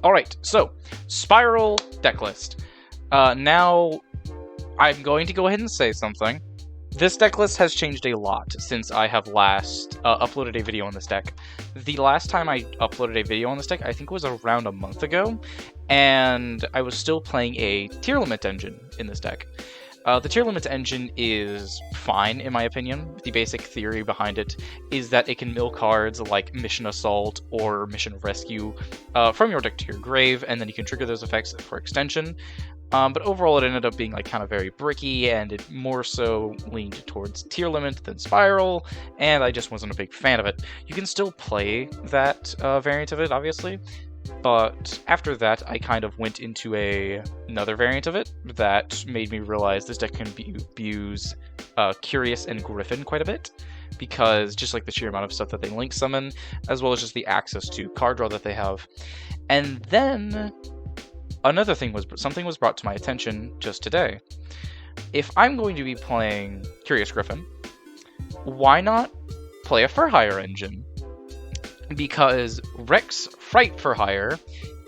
Alright, so, Spyral Decklist. Now, I'm going to go ahead and say something. This decklist has changed a lot since I have last uploaded a video on this deck. The last time I uploaded a video on this deck, I think it was around a month ago, and I was still playing a tier limit engine in this deck. The tier limit engine is fine, in my opinion. The basic theory behind it is that it can mill cards like Mission Assault or Mission Rescue from your deck to your grave, and then you can trigger those effects for extension. But overall, it ended up being like kind of very bricky, and it more so leaned towards tier limit than Spyral, and I just wasn't a big fan of it. You can still play that variant of it, obviously, but after that, I kind of went into another variant of it that made me realize this deck can abuse Curious and Griffin quite a bit, because just like the sheer amount of stuff that they link summon, as well as just the access to card draw that they have. And then another thing something was brought to my attention just today. If I'm going to be playing Curious Griffin, why not play a For Hire engine? Because Rex Fright for Hire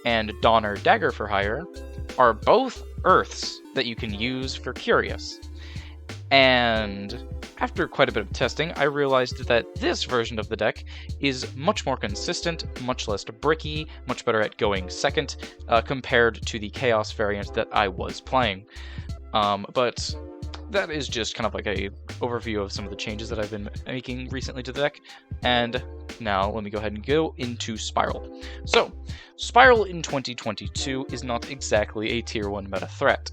and Donner Dagger for Hire are both Earths that you can use for Curious. And after quite a bit of testing, I realized that this version of the deck is much more consistent, much less bricky, much better at going second, compared to the Chaos variant that I was playing. But that is just kind of like a overview of some of the changes that I've been making recently to the deck. And now let me go ahead and go into Spyral. So, Spyral in 2022 is not exactly a tier 1 meta threat.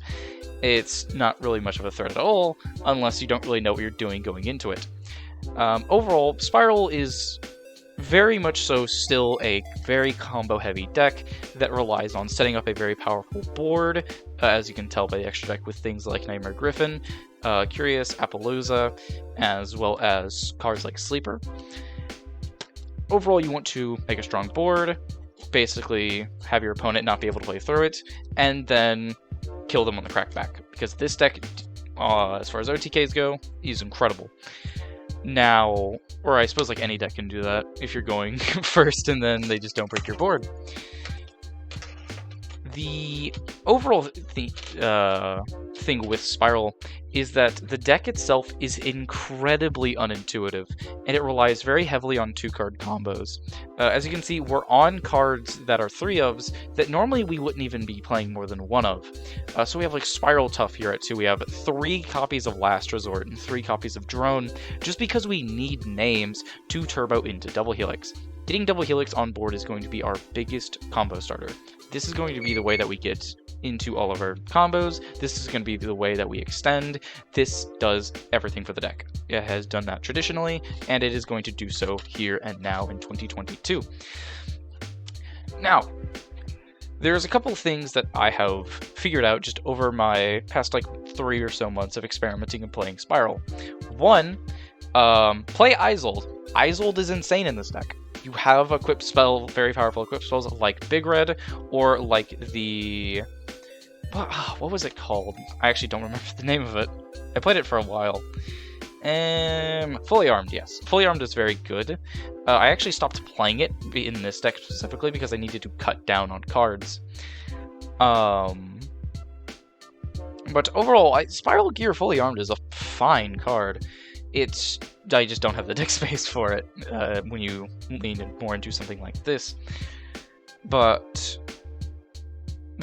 It's not really much of a threat at all, unless you don't really know what you're doing going into it. Overall, Spyral is very much so still a very combo-heavy deck that relies on setting up a very powerful board, as you can tell by the extra deck with things like Nightmare Griffin, Curious, Appaloosa, as well as cards like Sleeper. Overall, you want to make a strong board, basically have your opponent not be able to play through it, and then kill them on the crackback, because this deck, as far as OTKs go, is incredible. Now, or I suppose like any deck can do that if you're going first and then they just don't break your board. The overall thing with Spyral is that the deck itself is incredibly unintuitive, and it relies very heavily on 2-card combos. As you can see, we're on cards that are 3-ofs that normally we wouldn't even be playing more than 1 of. So we have like Spyral Tough here at 2, we have 3 copies of Last Resort and 3 copies of Drone, just because we need names to turbo into Double Helix. Getting Double Helix on board is going to be our biggest combo starter. This is going to be the way that we get into all of our combos. This is going to be the way that we extend. This does everything for the deck. It has done that traditionally, and it is going to do so here and now in 2022. Now, there's a couple things that I have figured out just over my past like 3 or so months of experimenting and playing Spyral. One, play Isolde. Isolde is insane in this deck. You have equipped spell, very powerful equipped spells like Big Red, or like the... what was it called? I actually don't remember the name of it. I played it for a while. Fully Armed, yes. Fully Armed is very good. I actually stopped playing it in this deck specifically because I needed to cut down on cards. But overall, Spyral Gear Fully Armed is a fine card. I just don't have the deck space for it when you lean more into something like this. But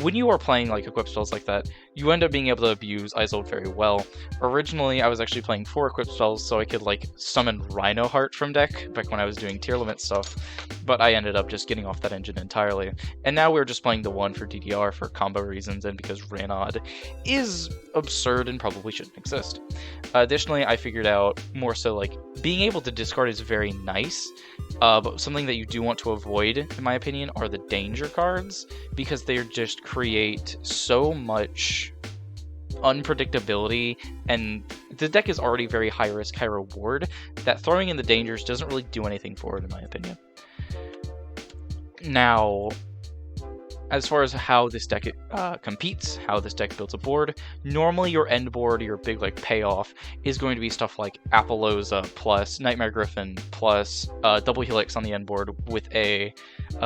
when you are playing like equipped spells like that, you end up being able to abuse Isolde very well. Originally, I was actually playing 4 equipped spells so I could like summon Rhino Heart from deck back when I was doing tier limit stuff, but I ended up just getting off that engine entirely. And now we're just playing the 1 for DDR for combo reasons and because Ranod is absurd and probably shouldn't exist. Additionally, I figured out more so like being able to discard is very nice, but something that you do want to avoid, in my opinion, are the danger cards, because they just create so much unpredictability, and the deck is already very high risk, high reward, that throwing in the dangers doesn't really do anything for it, in my opinion. Now, as far as how this deck competes, how this deck builds a board, normally your end board, your big like payoff, is going to be stuff like Appaloosa plus Nightmare Griffin plus Double Helix on the end board with a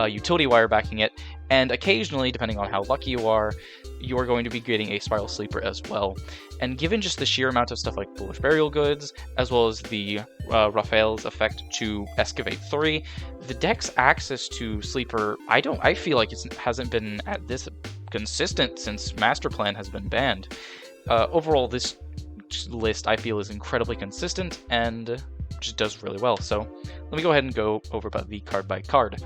utility wire backing it, And occasionally, depending on how lucky you are going to be getting a Spyral Sleeper as well. And given just the sheer amount of stuff like Foolish Burial Goods, as well as the Raphael's effect to Excavate 3, the deck's access to Sleeper, I feel like it hasn't been at this consistent since Master Plan has been banned. Overall, this list I feel is incredibly consistent and just does really well. So let me go ahead and go over about the card by card.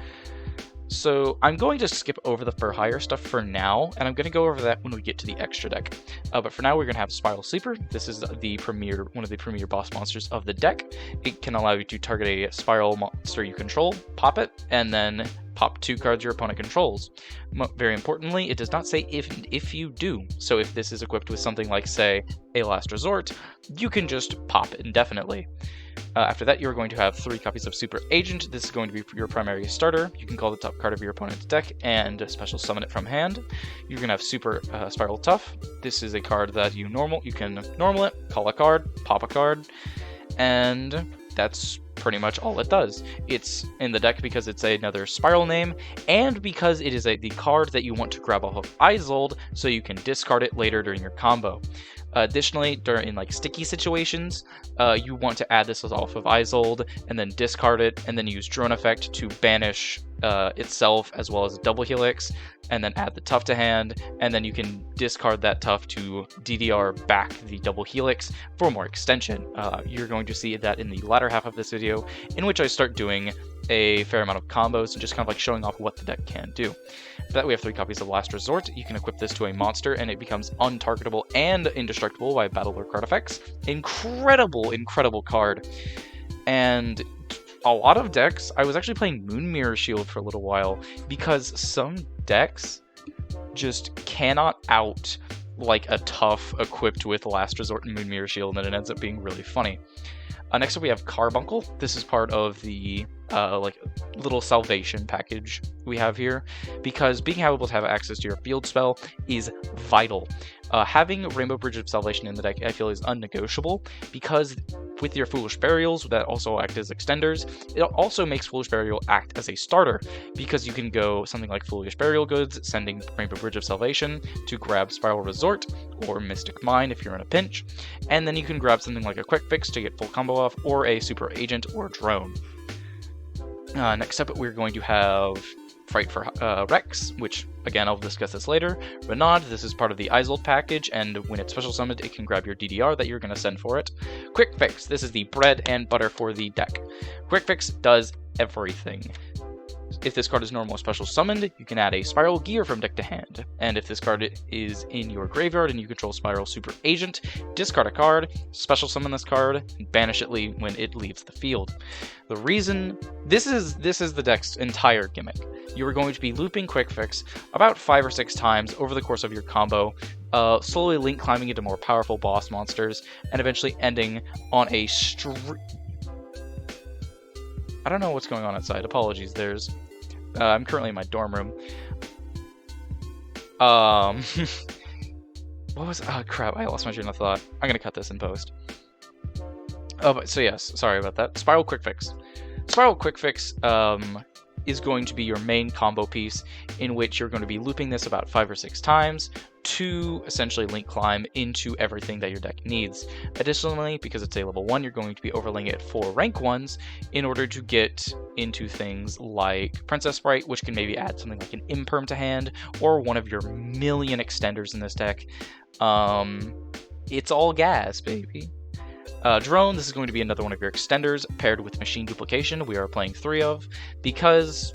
So I'm going to skip over the For Hire stuff for now, and I'm going to go over that when we get to the extra deck. But for now, we're going to have Spyral Sleeper. This is one of the premier boss monsters of the deck. It can allow you to target a Spyral monster you control, pop it, and then pop 2 cards your opponent controls. Very importantly, it does not say if you do. So if this is equipped with something like, say, a Last Resort, you can just pop it indefinitely. After that, you're going to have 3 copies of Super Agent. This is going to be your primary starter. You can call the top card of your opponent's deck and special summon it from hand. You're going to have Super Spyral Tough. This is a card that you can normal it, call a card, pop a card, and that's pretty much all it does. It's in the deck because it's another Spyral name, and because it is the card that you want to grab off of Isolde, so you can discard it later during your combo. Additionally, in like sticky situations, you want to add this off of Isolde and then discard it, and then use Drone Effect to banish itself as well as a double helix, and then add the Tough to hand, and then you can discard that Tough to DDR back the double helix for more extension. You're going to see that in the latter half of this video, in which I start doing a fair amount of combos and just kind of like showing off what the deck can do. For that, we have 3 copies of Last Resort. You can equip this to a monster and it becomes untargetable and indestructible by battle or card effects. Incredible card. And a lot of decks, I was actually playing Moon Mirror Shield for a little while because some decks just cannot out like a Tough equipped with Last Resort and Moon Mirror Shield, and it ends up being really funny. Next up, we have Carbuncle. This is part of the like little salvation package we have here, because being able to have access to your field spell is vital. Having Rainbow Bridge of Salvation in the deck, I feel, is unnegotiable, because with your Foolish Burials that also act as extenders, it also makes Foolish Burial act as a starter, because you can go something like Foolish Burial Goods, sending Rainbow Bridge of Salvation to grab Spyral Resort, or Mystic Mine if you're in a pinch, and then you can grab something like a Quick Fix to get full combo off, or a Super Agent or Drone. Next up, we're going to have Fright for Rex, which, again, I'll discuss this later. Renaud, this is part of the Isolde package, and when it's special summoned, it can grab your DDR that you're going to send for it. Quick Fix, this is the bread and butter for the deck. Quick Fix does everything. If this card is normal or special summoned, you can add a Spyral Gear from deck to hand. And if this card is in your graveyard and you control Spyral Super Agent, discard a card, special summon this card, and banish it when it leaves the field. The reason this is the deck's entire gimmick. You are going to be looping Quick Fix about 5 or 6 times over the course of your combo, slowly link climbing into more powerful boss monsters, and eventually ending on a I don't know what's going on outside. Apologies. I'm currently in my dorm room. What was? Oh crap! I lost my train of thought. I'm gonna cut this in post. So yes, sorry about that. Spyral Quick Fix. Spyral Quick Fix is going to be your main combo piece, in which you're going to be looping this about 5 or 6 times to essentially link climb into everything that your deck needs. Additionally, because it's a level 1, you're going to be overlaying it for rank 1s in order to get into things like Princess Sprite, which can maybe add something like an Imperm to hand, or one of your million extenders in this deck. It's all gas, baby. Drone, this is going to be another one of your extenders paired with Machine Duplication. We are playing 3 of, because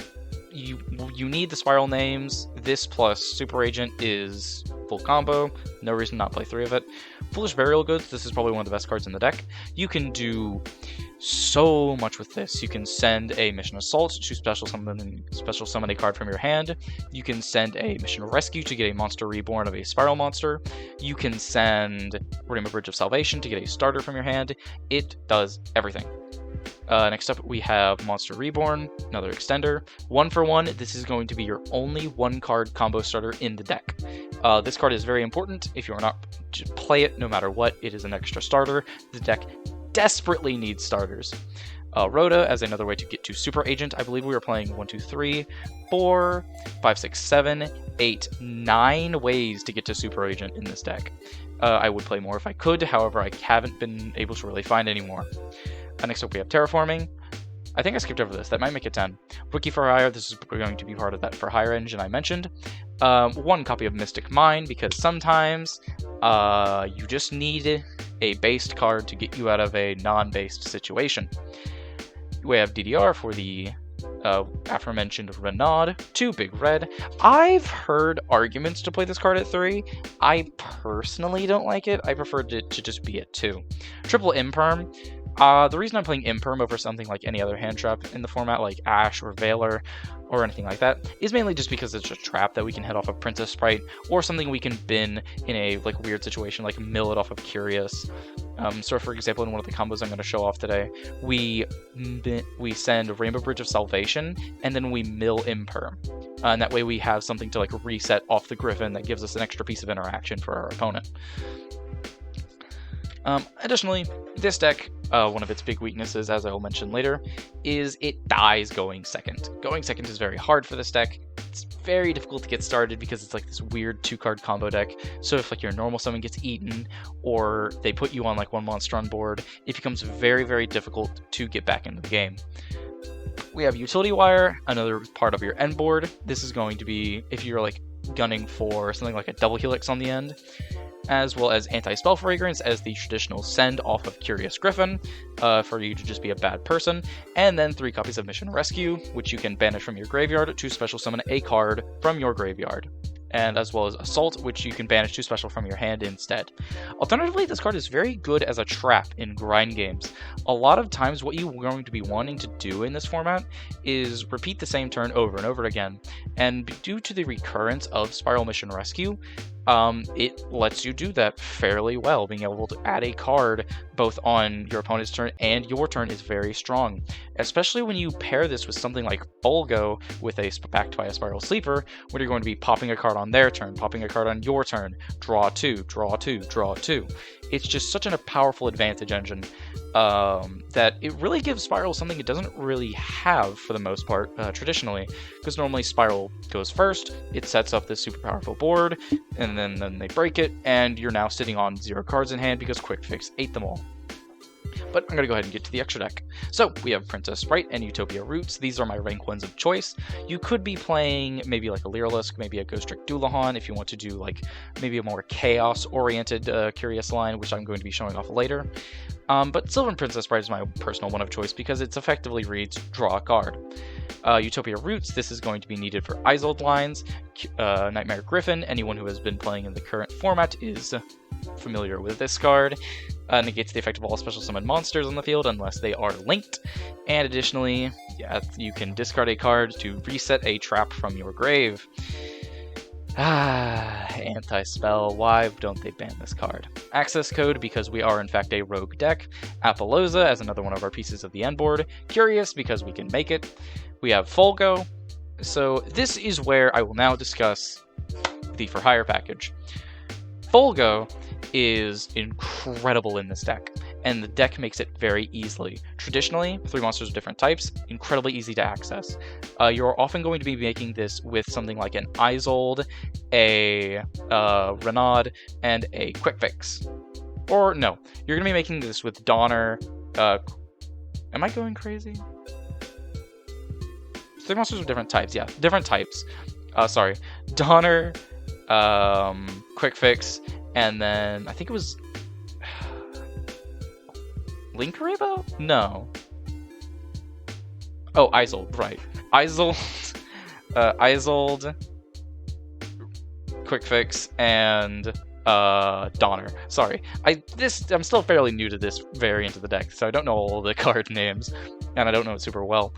you need the Spyral names. This plus Super Agent is full combo. No reason not play 3 of it. Foolish Burial Goods, this is probably one of the best cards in the deck. You can do so much with this. You can send a Mission Assault to special summon a card from your hand. You can send a Mission Rescue to get a monster reborn of a Spyral monster. You can send Rainbow Bridge of Salvation to get a starter from your hand. It does everything. Next up, we have Monster Reborn, another extender. 1 for 1, this is going to be your only 1-card combo starter in the deck. This card is very important. If you are not to play it, no matter what, it is an extra starter. The deck desperately needs starters. Rhoda as another way to get to Super Agent. I believe we were playing 1, 2, 3, 4, 5, 6, 7, 8, 9 ways to get to Super Agent in this deck. I would play more if I could, however, I haven't been able to really find any more. Next up we have Terraforming. I think I skipped over this. That might make it 10. Rookie for Hire. This is going to be part of that for Hire engine I mentioned. 1 copy of Mystic Mine, because sometimes you just need a based card to get you out of a non-based situation. We have DDR for the aforementioned Renaud, 2 big red. I've heard arguments to play this card at 3. I personally don't like it. I preferred it to just be at 2. Triple Imperm. The reason I'm playing Imperm over something like any other hand trap in the format, like Ash or Veiler or anything like that, is mainly just because it's a trap that we can hit off of Princess Sprite, or something we can bin in a weird situation, like mill it off of Curious. So for example, in one of the combos I'm going to show off today, we send Rainbow Bridge of Salvation, and then we mill Imperm. And that way we have something to reset off the Griffin that gives us an extra piece of interaction for our opponent. Additionally, this deck, one of its big weaknesses, as I will mention later, is it dies going second. Going second is very hard for this deck. It's very difficult to get started because it's this weird 2-card combo deck. So if your normal summon gets eaten, or they put you on 1 monster on board, it becomes very, very difficult to get back into the game. We have Utility Wire, another part of your end board. This is going to be if you're gunning for something like a double helix on the end, as well as Anti-Spell Fragrance as the traditional send off of Curious Griffin, for you to just be a bad person, and then 3 copies of Mission Rescue, which you can banish from your graveyard to special summon a card from your graveyard, and as well as Assault, which you can banish to special from your hand instead. Alternatively, this card is very good as a trap in grind games. A lot of times what you're going to be wanting to do in this format is repeat the same turn over and over again, and due to the recurrence of Spyral Mission Rescue, it lets you do that fairly well. Being able to add a card both on your opponent's turn and your turn is very strong, especially when you pair this with something like Fulgo with a backed by a Spyral Sleeper, where you're going to be popping a card on their turn, popping a card on your turn, draw 2, draw 2, draw 2. It's just such a powerful advantage engine that it really gives Spyral something it doesn't really have for the most part traditionally, because normally Spyral goes first, it sets up this super powerful board, and then they break it, and you're now sitting on 0 cards in hand because Quick Fix ate them all. But I'm going to go ahead and get to the extra deck. So we have Princess Sprite and Utopia Roots. These are my rank 1s of choice. You could be playing maybe a Lyrilusk, maybe a Ghost Trick Doulahan if you want to do maybe a more chaos-oriented Curious line, which I'm going to be showing off later. But Sylvan Princess Sprite is my personal one of choice because it effectively reads draw a card. Utopia Roots, this is going to be needed for Isolde lines. Nightmare Griffin, anyone who has been playing in the current format is familiar with this card. Negates the effect of all special summon monsters on the field unless they are linked. And additionally, you can discard a card to reset a trap from your grave. Anti-spell, why don't they ban this card? Access code, because we are in fact a rogue deck. Apollosa as another one of our pieces of the end board. Curious, because we can make it. We have Fulgo. So this is where I will now discuss the For Hire package. Fulgo is incredible in this deck, and the deck makes it very easily. Traditionally, 3 monsters of different types, incredibly easy to access. You're often going to be making this with something like an Isolde, a Renaud, and a Quick Fix. Or no, you're going to be making this with Donner. Am I going crazy? 3 monsters of different types, yeah, different types. Sorry, Donner, Quick Fix, and then I think it was Linkaribo? No. Oh, Isolde, right. Isolde, Quick Fix, and Donner. Sorry. I'm still fairly new to this variant of the deck, so I don't know all the card names, and I don't know it super well.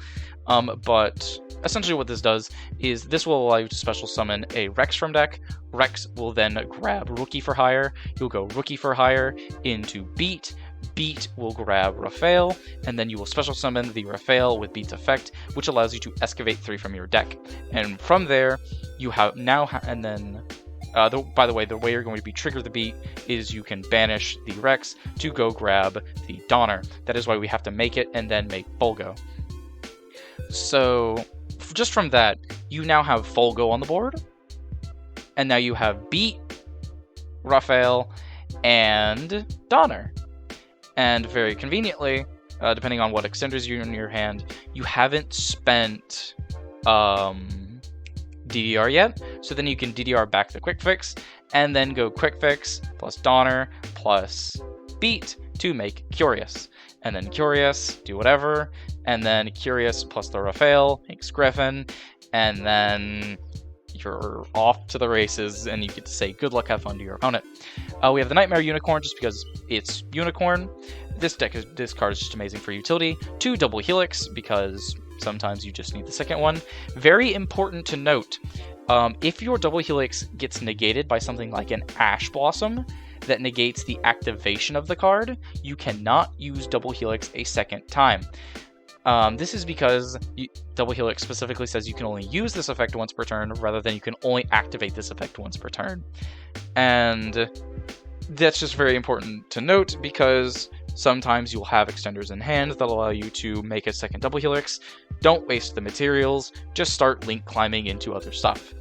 But essentially what this does is this will allow you to special summon a Rex from deck. Rex will then grab Rookie for Hire. You'll go Rookie for Hire into Beat. Beat will grab Raphael, and then you will special summon the Raphael with Beat's effect, which allows you to excavate 3 from your deck. And from there, you have and then By the way, the way you're going to be trigger the beat is you can banish the Rex to go grab the Donner. That is why we have to make it and then make Fulgo. So just from that, you now have Fulgo on the board, and now you have Beat, Raphael, and Donner. And very conveniently, depending on what extenders you're in your hand, you haven't spent DDR yet, so then you can DDR back the Quick Fix, and then go Quick Fix plus Donner plus Beat to make Curious. And then Curious, do whatever, and then Curious plus the Raphael makes Griffin, and then you're off to the races, and you get to say good luck, have fun to your opponent. We have the Nightmare Unicorn just because it's Unicorn. This card is just amazing for utility. 2 Double Helix because sometimes you just need the second one. Very important to note, if your Double Helix gets negated by something like an Ash Blossom that negates the activation of the card, you cannot use Double Helix a second time. This is because Double Helix specifically says you can only use this effect once per turn, rather than you can only activate this effect once per turn. And that's just very important to note, because sometimes you'll have extenders in hand that allow you to make a second Double Helix. Don't waste the materials, just start link climbing into other stuff.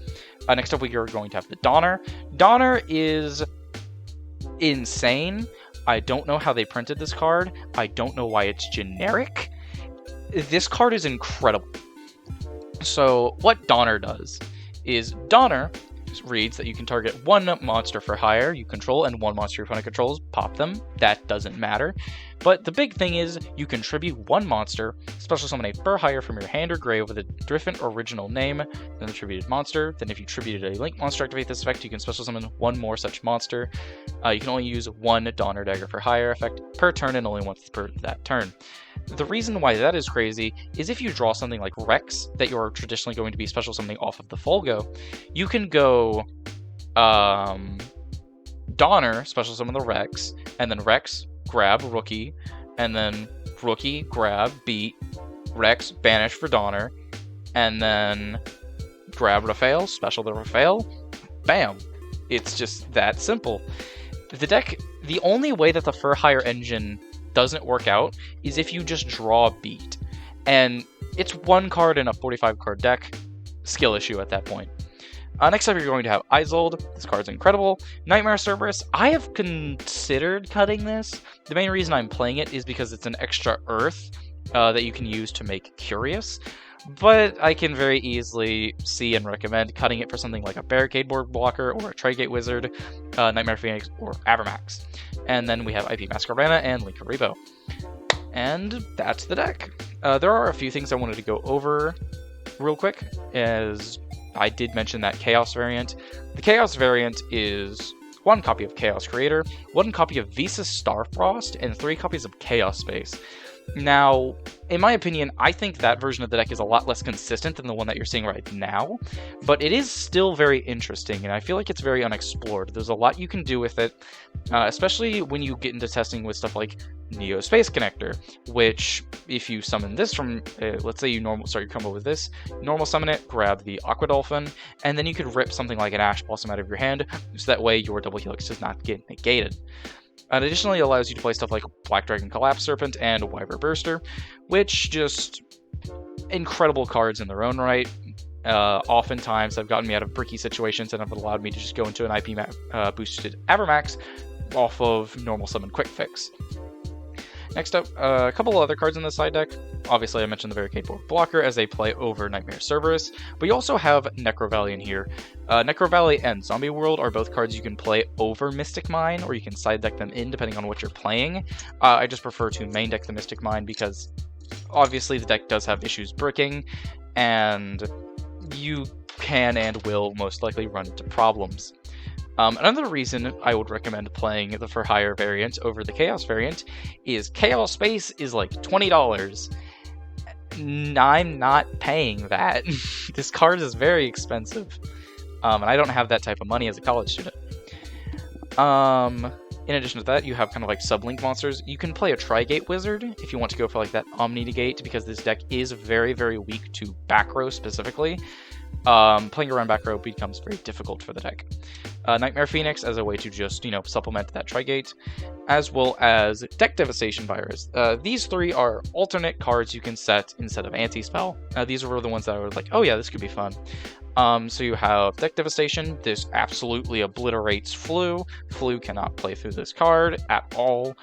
Next up, we are going to have the Donner. Donner is insane. I don't know how they printed this card. I don't know why it's generic. This card is incredible. So what Donner does is Donner reads that you can target 1 monster for hire you control and 1 monster your opponent controls, pop them. That doesn't matter. But the big thing is you contribute 1 monster, special summon a for hire from your hand or grave with a different original name than the attributed monster. Then if you attributed a link monster activate this effect, you can special summon 1 more such monster. You can only use 1 Donner Dagger for hire effect per turn and only once per that turn. The reason why that is crazy is if you draw something like Rex that you're traditionally going to be special summoning off of the Fulgo, you can go Donner, special summon the Rex, and then Rex, grab Rookie, and then Rookie, grab, beat, Rex, banish for Donner, and then grab Raphael, special the Raphael, bam. It's just that simple. The deck, the only way that the Fur Hire engine doesn't work out is if you just draw Beat. And it's 1 card in a 45 card deck, skill issue at that point. Next up, you're going to have Isolde. This card's incredible. Nightmare Cerberus. I have considered cutting this. The main reason I'm playing it is because it's an extra Earth that you can use to make Curious. But I can very easily see and recommend cutting it for something like a Barricade Board Blocker or a Trigate Wizard, Nightmare Phoenix, or Avermax. And then we have IP Masquerana and Linkuriboh. And that's the deck. There are a few things I wanted to go over real quick, as I did mention that Chaos variant. The Chaos variant is 1 copy of Chaos Creator, 1 copy of Visas Starfrost, and 3 copies of Chaos Space. Now, in my opinion, I think that version of the deck is a lot less consistent than the one that you're seeing right now, but it is still very interesting, and I feel like it's very unexplored. There's a lot you can do with it, especially when you get into testing with stuff like Neo Space Connector, which, if you summon this from, let's say you start your combo with this, normal summon it, grab the Aqua Dolphin, and then you could rip something like an Ash Blossom out of your hand, so that way your Double Helix does not get negated. It additionally allows you to play stuff like Black Dragon Collapse Serpent and Wyver Burster, which just incredible cards in their own right. Oftentimes have gotten me out of bricky situations and have allowed me to just go into an IP boosted Avermax off of normal summon Quick Fix. Next up, a couple of other cards in the side deck. Obviously, I mentioned the Barricade Board Blocker as they play over Nightmare Cerberus, but you also have Necro Valley in here. Necro Valley and Zombie World are both cards you can play over Mystic Mine, or you can side deck them in depending on what you're playing. I just prefer to main deck the Mystic Mine because obviously the deck does have issues bricking, and you can and will most likely run into problems. Another reason I would recommend playing the For Hire variant over the Chaos variant is Chaos Space is like $20. I'm not paying that. This card is very expensive, and I don't have that type of money as a college student. In addition to that, you have kind of like sublink monsters. You can play a Trigate Wizard if you want to go for like that Omni Negate, because this deck is very, very weak to back row specifically. Playing around back row becomes very difficult for the deck. Nightmare Phoenix as a way to just, supplement that Trigate, as well as Deck Devastation Virus. These three are alternate cards you can set instead of anti-spell. These were the ones that I was like, oh yeah, this could be fun. So you have Deck Devastation. This absolutely obliterates Flu. Flu cannot play through this card at all.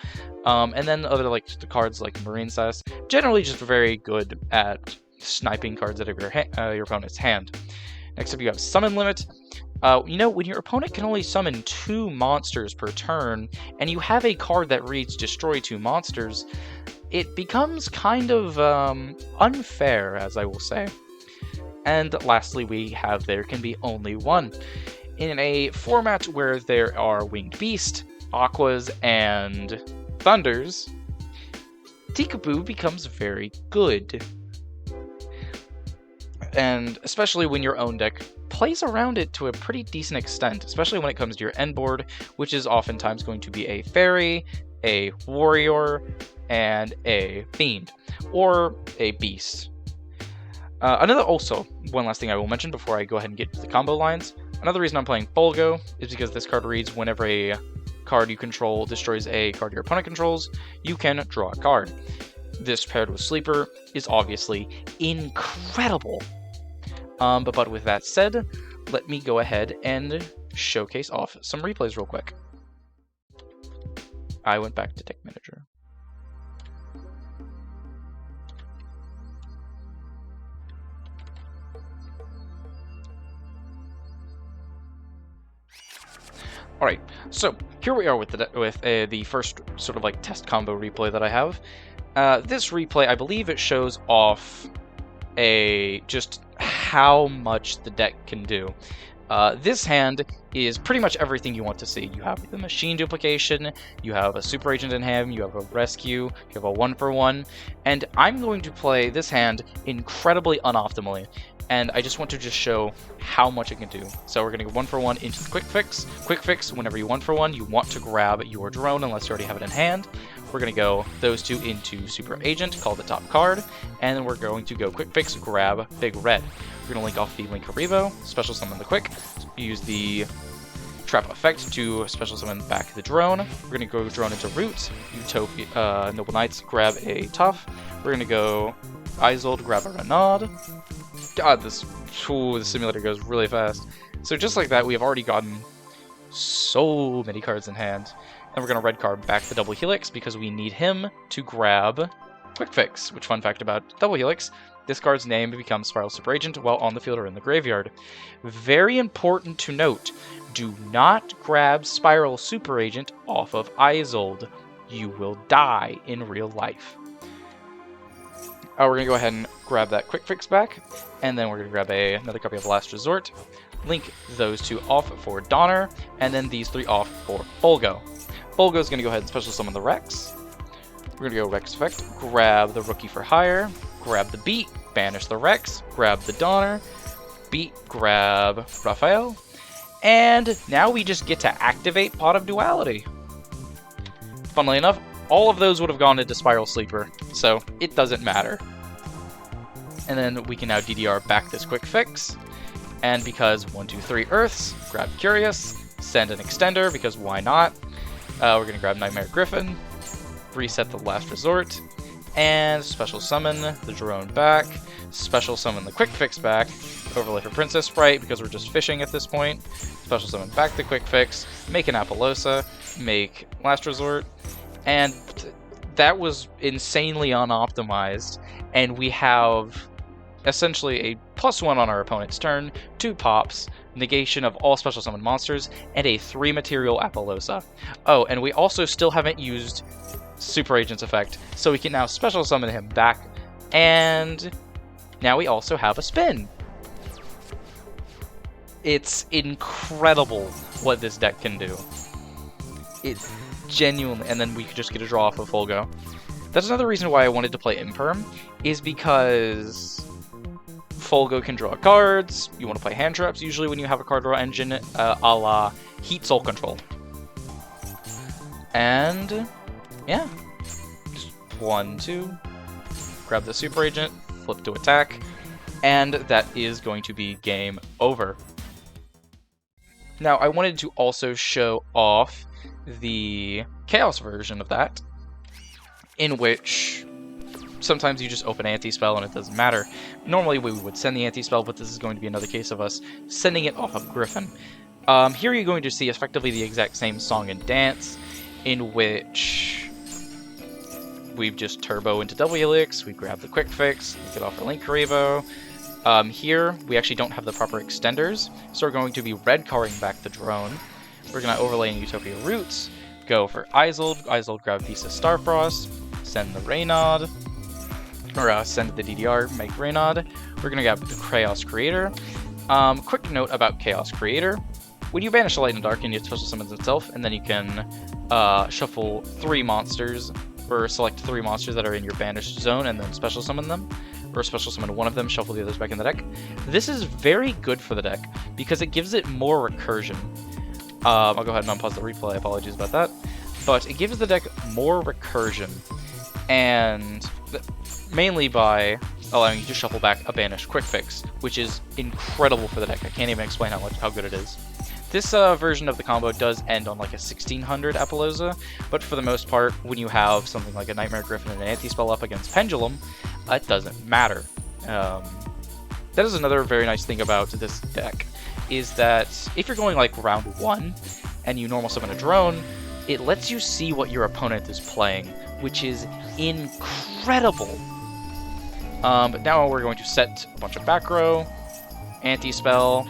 And then other the cards like Marine Cess, generally just very good at sniping cards out of your opponent's hand. Next up, you have Summon Limit. When your opponent can only summon 2 monsters per turn, and you have a card that reads Destroy 2 monsters, it becomes kind of unfair, as I will say. And lastly, we have There Can Be Only One. In a format where there are Winged Beast, Aquas, and Thunders, Tikaboo becomes very good. And especially when your own deck plays around it to a pretty decent extent, especially when it comes to your end board, which is oftentimes going to be a Fairy, a Warrior, and a Fiend, or a Beast. One last thing I will mention before I go ahead and get to the combo lines. Another reason I'm playing Folgo is because this card reads whenever a card you control destroys a card your opponent controls, you can draw a card. This paired with Sleeper is obviously incredible. But with that said, let me go ahead and showcase off some replays real quick. I went back to Deck Manager. Alright, so here we are with the first sort of test combo replay that I have. This replay, I believe it shows off just how much the deck can do. This hand is pretty much everything you want to see. You have the Machine Duplication, you have a Super Agent in hand, you have a Rescue, you have a 1-for-1, and I'm going to play this hand incredibly unoptimally. And I just want to show how much it can do. So we're going to go 1-for-1 into the Quick Fix. Quick Fix, whenever you 1-for-1, you want to grab your drone unless you already have it in hand. We're going to go those two into Super Agent, call the top card, and then we're going to go Quick Fix, grab Big Red. We're going to link off the Linkaribo, special summon the Quick, use the Trap Effect to special summon back the drone. We're going to go drone into Root, Utopia, Noble Knights, grab a Tough. We're going to go Isolde, grab a Renaud. God, the simulator goes really fast. So just like that, we have already gotten so many cards in hand. And we're going to red card back the Double Helix because we need him to grab Quick Fix. Which, fun fact about Double Helix, this card's name becomes Spyral Super Agent while on the field or in the graveyard. Very important to note, do not grab Spyral Super Agent off of Isolde. You will die in real life. We're going to go ahead and grab that Quick Fix back, and then we're going to grab another copy of Last Resort, link those two off for Donner, and then these three off for Folgo. Folgo is going to go ahead and special summon the Rex. We're going to go Rex Effect, grab the Rookie for Hire, grab the Beat, banish the Rex, grab the Donner, Beat, grab Raphael, and now we just get to activate Pot of Duality. Funnily enough, all of those would have gone into Spyral Sleeper, so it doesn't matter. And then we can now DDR back this Quick Fix, and because 1, 2, 3 Earths, grab Curious, send an Extender, because why not? We're going to grab Nightmare Griffin, reset the Last Resort, and special summon the drone back, special summon the Quick Fix back, overlay for Princess Sprite, because we're just fishing at this point, special summon back the Quick Fix, make an Appaloosa, make Last Resort, and that was insanely unoptimized, and we have essentially a +1 on our opponent's turn, 2 pops, negation of all special summon monsters, and a 3 material Appaloosa. Oh, and we also still haven't used Super Agent's effect, so we can now special summon him back, and now we also have a spin. It's incredible what this deck can do. It genuinely, and then we could just get a draw off of Folgo. That's another reason why I wanted to play Imperm, is because Folgo can draw cards, you want to play hand traps usually when you have a card draw engine, a la Heat Soul Control. And yeah, just 1, 2, grab the Super Agent, flip to attack, and that is going to be game over. Now, I wanted to also show off the Chaos version of that, in which sometimes you just open anti-spell and it doesn't matter. Normally we would send the anti-spell, but this is going to be another case of us sending it off of Griffin. Here you're going to see effectively the exact same song and dance, in which we just turbo into double helix, we grab the quick fix, get off our Link Revo. Here we actually don't have the proper extenders, so we're going to be red carding back the drone. We're going to overlay in Utopia Roots, go for Isold grab Visa Starfrost, send the Reynod, or send the DDR, make Reynod. We're going to grab the Chaos Creator. Quick note about Chaos Creator. When you banish the Light and Dark, it special summons itself, and then you can shuffle 3 monsters, or select 3 monsters that are in your banished zone, and then special summon them. Or special summon one of them, shuffle the others back in the deck. This is very good for the deck, because it gives it more recursion. I'll go ahead and unpause the replay, apologies about that. But it gives the deck more recursion, and mainly by allowing you to shuffle back a banished quick fix, which is incredible for the deck. I can't even explain how good it is. This version of the combo does end on like a 1600 Apollousa, but for the most part, when you have something like a Nightmare Griffin and an anti-spell up against Pendulum, it doesn't matter. That is another very nice thing about this deck, is that if you're going like round 1 and you normal summon a drone, it lets you see what your opponent is playing, which is incredible. But now we're going to set a bunch of back row, anti-spell,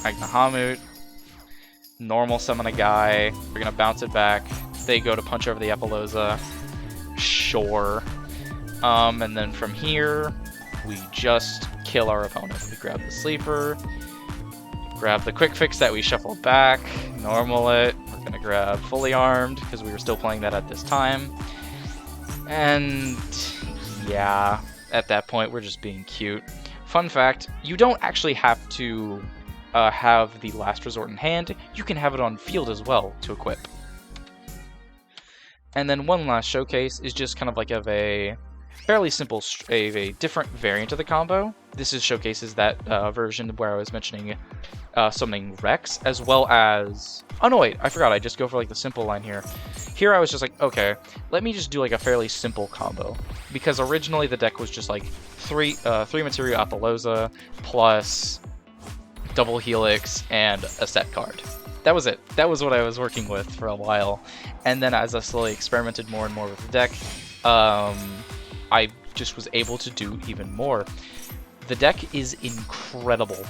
Agnahamut, normal summon a guy, we're going to bounce it back, they go to punch over the Apollousa, sure. And then from here, we just kill our opponent. We grab the Sleeper, grab the quick fix that we shuffled back, normal it, we're going to grab Fully Armed, because we were still playing that at this time. And yeah, at that point, we're just being cute. Fun fact, you don't actually have to have the Last Resort in hand, you can have it on field as well to equip. And then one last showcase is just kind of like of a fairly simple, a different variant of the combo. This is showcases that version where I was mentioning summoning Rex, as well as... Oh no, wait, I forgot, I just go for like the simple line here. Here I was just like, okay, let me just do like a fairly simple combo. Because originally the deck was just like 3 Material Apollousa plus double Helix and a set card. That was it. That was what I was working with for a while. And then as I slowly experimented more and more with the deck, I just was able to do even more. The deck is incredible.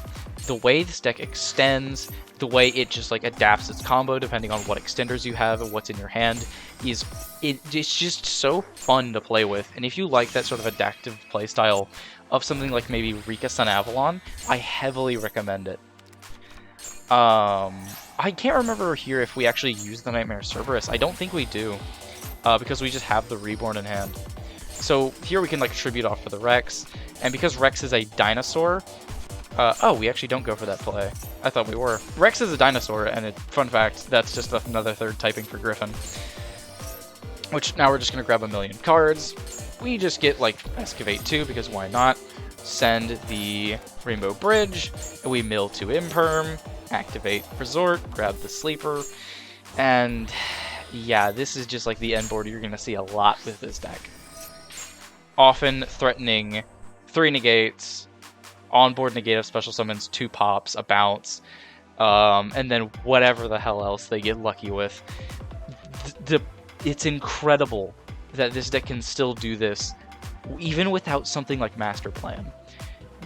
The way this deck extends, the way it just like adapts its combo depending on what extenders you have and what's in your hand, it's just so fun to play with. And if you like that sort of adaptive playstyle of something like maybe Rika Sun Avalon, I heavily recommend it. I can't remember here if we actually use the Nightmare Cerberus. I don't think we do, because we just have the Reborn in hand. So here we can like tribute off for the Rex, and because Rex is a dinosaur, oh, we actually don't go for that play. I thought we were. Rex is a dinosaur, and fun fact, that's just another third typing for Griffin. Which now we're just gonna grab a million cards. We just get like Excavate 2 because why not? Send the Rainbow Bridge, and we mill 2 Imperm, activate Resort, grab the Sleeper, and yeah, this is just like the end board you're gonna see a lot with this deck. Often threatening 3 negates, onboard negate of special summons, 2 pops, a bounce, and then whatever the hell else they get lucky with. It's incredible that this deck can still do this, even without something like Master Plan.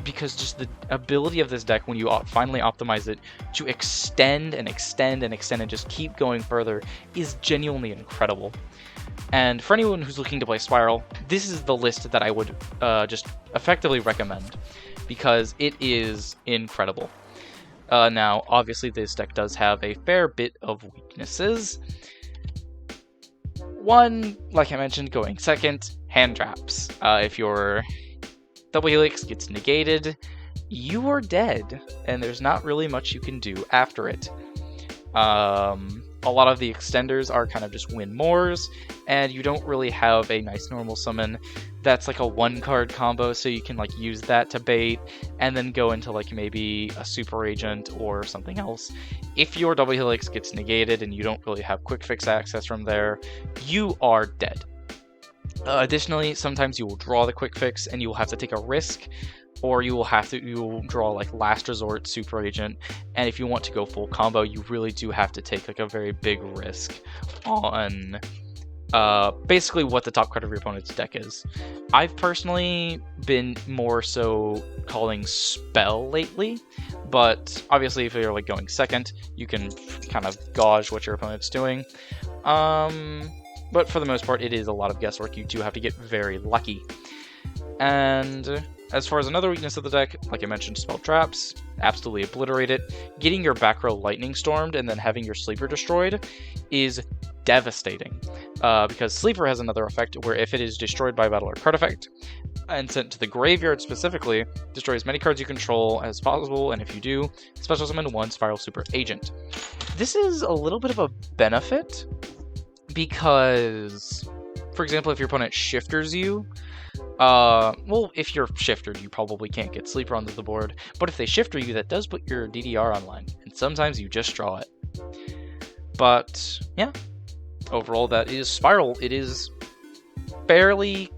Because just the ability of this deck, when you finally optimize it, to extend and extend and extend and just keep going further, is genuinely incredible. And for anyone who's looking to play Spyral, this is the list that I would just effectively recommend, because it is incredible. Now, obviously this deck does have a fair bit of weaknesses. One, like I mentioned, going second, hand traps. If your double helix gets negated, you are dead, and there's not really much you can do after it. A lot of the extenders are kind of just win mores, and you don't really have a nice normal summon that's like a 1-card combo, so you can like use that to bait and then go into like maybe a super agent or something else. If your double helix gets negated and you don't really have quick fix access from there, you are dead. Additionally, sometimes you will draw the quick fix and you will have to take a risk, or you will draw like last resort super agent, and if you want to go full combo, you really do have to take like a very big risk on basically what the top card of your opponent's deck is. I've personally been more so calling spell lately, but obviously if you're like going second, you can kind of gauge what your opponent's doing. But for the most part, it is a lot of guesswork. You do have to get very lucky. And as far as another weakness of the deck, like I mentioned, spell traps, absolutely obliterate it. Getting your back row lightning stormed and then having your sleeper destroyed is devastating, because sleeper has another effect where if it is destroyed by battle or card effect and sent to the graveyard specifically, destroy as many cards you control as possible, and if you do, special summon 1 Spyral super agent. This is a little bit of a benefit because, for example, if your opponent shifters you, well, if you're shiftered, you probably can't get sleeper onto the board, but if they shifter you, that does put your DDR online, and sometimes you just draw it. But, yeah, overall, that is Spyral. It is fairly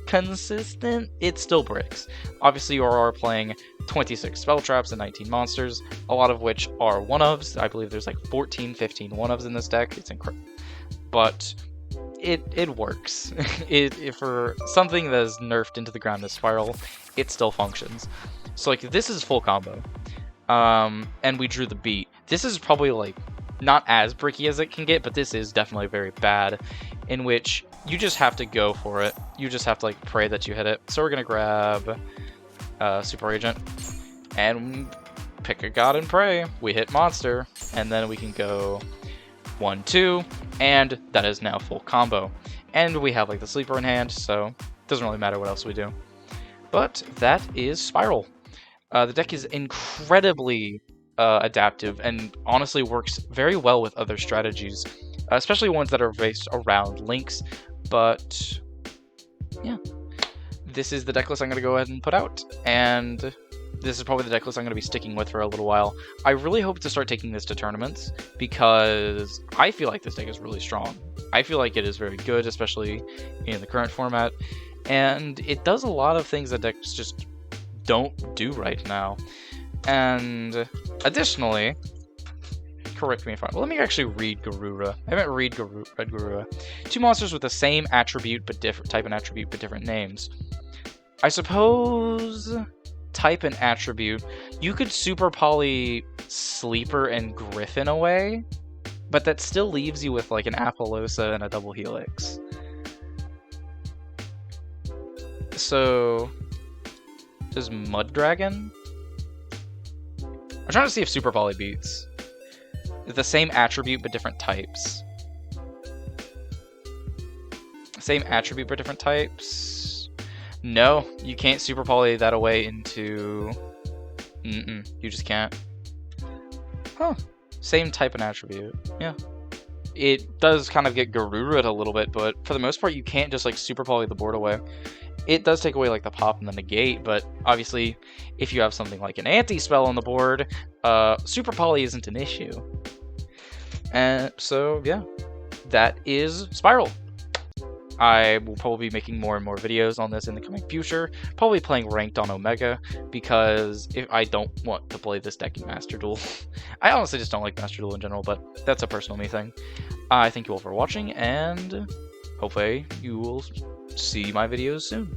consistent. It still breaks. Obviously, you are playing 26 spell traps and 19 monsters, a lot of which are one-ofs. I believe there's like 14, 15 one-ofs in this deck. It's incredible. But it works. It for something that is nerfed into the ground as Spyral, it still functions. So like this is full combo, and we drew the beat. This is probably like not as bricky as it can get, but this is definitely very bad, in which you just have to go for it. You just have to like pray that you hit it. So we're gonna grab super agent and pick a god and pray. We hit monster, and then we can go 1-2, and that is now full combo. And we have like the sleeper in hand, so it doesn't really matter what else we do. But that is Spyral. The deck is incredibly adaptive and honestly works very well with other strategies, especially ones that are based around links. But yeah, this is the deck list I'm going to go ahead and put out, and this is probably the deck list I'm going to be sticking with for a little while. I really hope to start taking this to tournaments, because I feel like this deck is really strong. I feel like it is very good, especially in the current format, and it does a lot of things that decks just don't do right now. And additionally, correct me if I'm wrong, let me actually read Garura. I haven't read Garura. 2 monsters with the same attribute but different type and attribute but different names. I suppose type and attribute, you could super poly Sleeper and Griffin away, but that still leaves you with like an Apollosa and a double helix. So does Mud Dragon? I'm trying to see if super poly beats. It's the same attribute but different types. Same attribute but different types. No, you can't super poly that away into... you just can't. Huh. Same type and attribute. Yeah. It does kind of get Garuru'd a little bit, but for the most part, you can't just like super poly the board away. It does take away like the pop and the negate, but obviously, if you have something like an anti-spell on the board, super poly isn't an issue. And so, yeah, that is Spyral. I will probably be making more and more videos on this in the coming future, probably playing ranked on Omega, because if I don't want to play this deck in Master Duel. I honestly just don't like Master Duel in general, but that's a personal me thing. I thank you all for watching, and hopefully you will see my videos soon.